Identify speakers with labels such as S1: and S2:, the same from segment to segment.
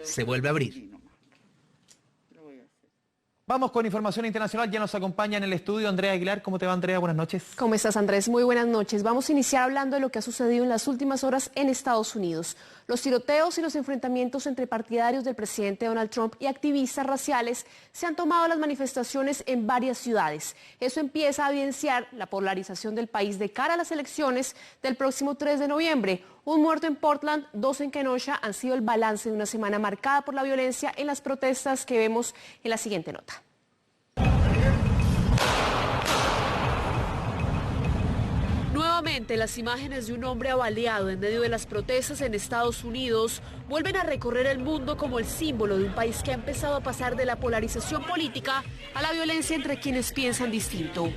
S1: se vuelve a abrir.
S2: Vamos con información internacional, ya nos acompaña en el estudio Andrea Aguilar. ¿Cómo te va, Andrea? Buenas noches.
S3: ¿Cómo estás, Andrés? Muy buenas noches. Vamos a iniciar hablando de lo que ha sucedido en las últimas horas en Estados Unidos. Los tiroteos y los enfrentamientos entre partidarios del presidente Donald Trump y activistas raciales se han tomado a las manifestaciones en varias ciudades. Eso empieza a evidenciar la polarización del país de cara a las elecciones del próximo 3 de noviembre. Un muerto en Portland, 2 en Kenosha han sido el balance de una semana marcada por la violencia en las protestas que vemos en la siguiente nota. Nuevamente, las imágenes de un hombre abaleado en medio de las protestas en Estados Unidos vuelven a recorrer el mundo como el símbolo de un país que ha empezado a pasar de la polarización política a la violencia entre quienes piensan distinto.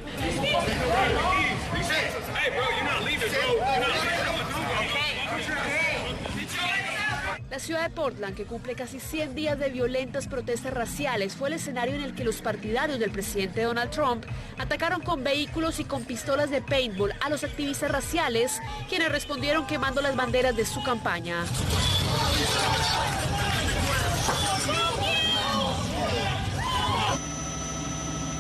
S3: La ciudad de Portland, que cumple casi 100 días de violentas protestas raciales, fue el escenario en el que los partidarios del presidente Donald Trump atacaron con vehículos y con pistolas de paintball a los activistas raciales, quienes respondieron quemando las banderas de su campaña.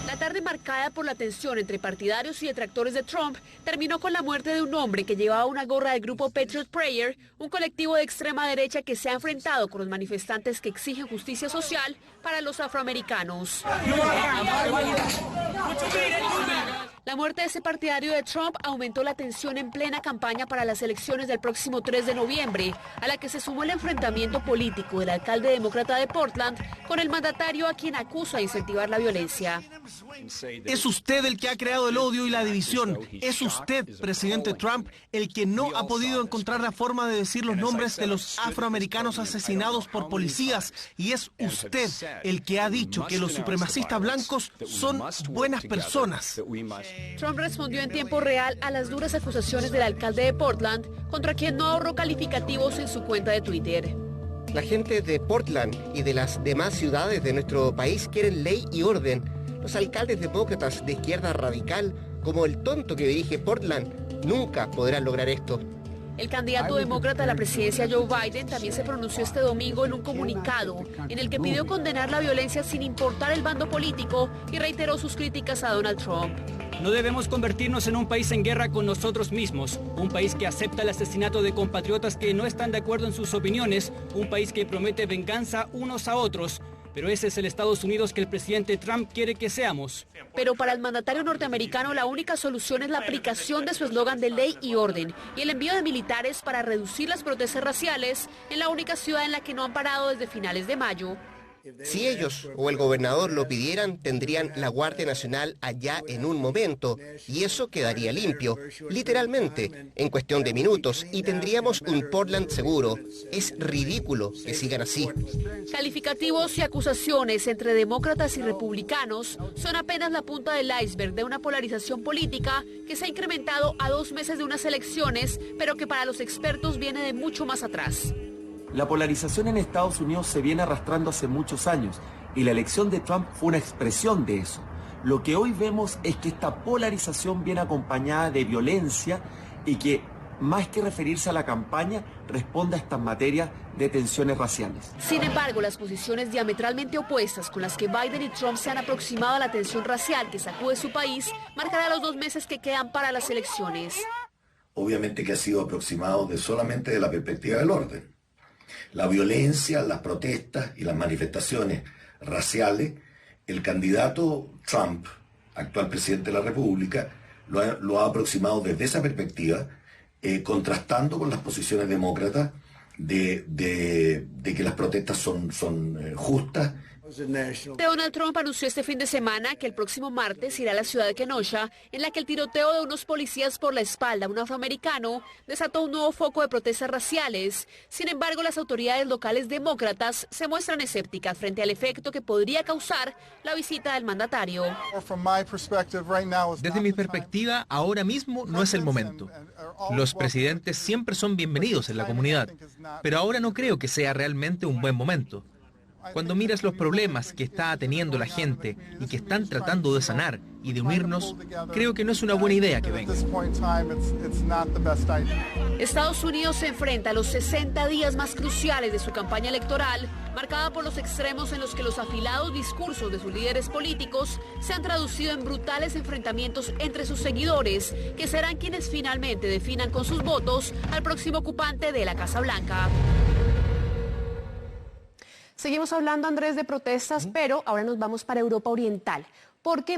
S3: La tarde marcada por la tensión entre partidarios y detractores de Trump terminó con la muerte de un hombre que llevaba una gorra del grupo Patriot Prayer, un colectivo de extrema derecha que se ha enfrentado con los manifestantes que exigen justicia social para los afroamericanos. La muerte de ese partidario de Trump aumentó la tensión en plena campaña para las elecciones del próximo 3 de noviembre, a la que se sumó el enfrentamiento político del alcalde demócrata de Portland con el mandatario a quien acusa de incentivar la violencia.
S4: Es usted el que ha creado el odio y la división. Es usted, presidente Trump, el que no ha podido encontrar la forma de decir los nombres de los afroamericanos asesinados por policías. Y es usted el que ha dicho que los supremacistas blancos son buenas personas.
S3: Trump respondió en tiempo real a las duras acusaciones del alcalde de Portland, contra quien no ahorró calificativos en su cuenta de Twitter.
S5: La gente de Portland y de las demás ciudades de nuestro país quieren ley y orden. Los alcaldes demócratas de izquierda radical, como el tonto que dirige Portland, nunca podrán lograr esto.
S3: El candidato demócrata a la presidencia, Joe Biden, también se pronunció este domingo en un comunicado en el que pidió condenar la violencia sin importar el bando político y reiteró sus críticas a Donald Trump.
S6: No debemos convertirnos en un país en guerra con nosotros mismos, un país que acepta el asesinato de compatriotas que no están de acuerdo en sus opiniones, un país que promete venganza unos a otros. Pero ese es el Estados Unidos que el presidente Trump quiere que seamos.
S3: Pero para el mandatario norteamericano la única solución es la aplicación de su eslogan de ley y orden y el envío de militares para reducir las protestas raciales en la única ciudad en la que no han parado desde finales de mayo.
S5: Si ellos o el gobernador lo pidieran, tendrían la Guardia Nacional allá en un momento, y eso quedaría limpio, literalmente, en cuestión de minutos, y tendríamos un Portland seguro. Es ridículo que sigan así.
S3: Calificativos y acusaciones entre demócratas y republicanos son apenas la punta del iceberg de una polarización política que se ha incrementado a 2 meses de unas elecciones, pero que para los expertos viene de mucho más atrás.
S7: La polarización en Estados Unidos se viene arrastrando hace muchos años y la elección de Trump fue una expresión de eso. Lo que hoy vemos es que esta polarización viene acompañada de violencia y que, más que referirse a la campaña, responde a estas materias de tensiones raciales.
S3: Sin embargo, las posiciones diametralmente opuestas con las que Biden y Trump se han aproximado a la tensión racial que sacude su país marcará los 2 meses que quedan para las elecciones.
S8: Obviamente que ha sido aproximado solamente de la perspectiva del orden. La violencia, las protestas y las manifestaciones raciales, el candidato Trump, actual presidente de la República, lo ha aproximado desde esa perspectiva, contrastando con las posiciones demócratas de que las protestas son justas.
S3: Donald Trump anunció este fin de semana que el próximo martes irá a la ciudad de Kenosha, en la que el tiroteo de unos policías por la espalda a un afroamericano desató un nuevo foco de protestas raciales. Sin embargo, las autoridades locales demócratas se muestran escépticas frente al efecto que podría causar la visita del mandatario.
S1: Desde mi perspectiva, ahora mismo no es el momento. Los presidentes siempre son bienvenidos en la comunidad, pero ahora no creo que sea realmente un buen momento. Cuando miras los problemas que está teniendo la gente y que están tratando de sanar y de unirnos, creo que no es una buena idea que venga.
S3: Estados Unidos se enfrenta a los 60 días más cruciales de su campaña electoral, marcada por los extremos en los que los afilados discursos de sus líderes políticos se han traducido en brutales enfrentamientos entre sus seguidores, que serán quienes finalmente definan con sus votos al próximo ocupante de la Casa Blanca. Seguimos hablando, Andrés, de protestas, pero ahora nos vamos para Europa Oriental, porque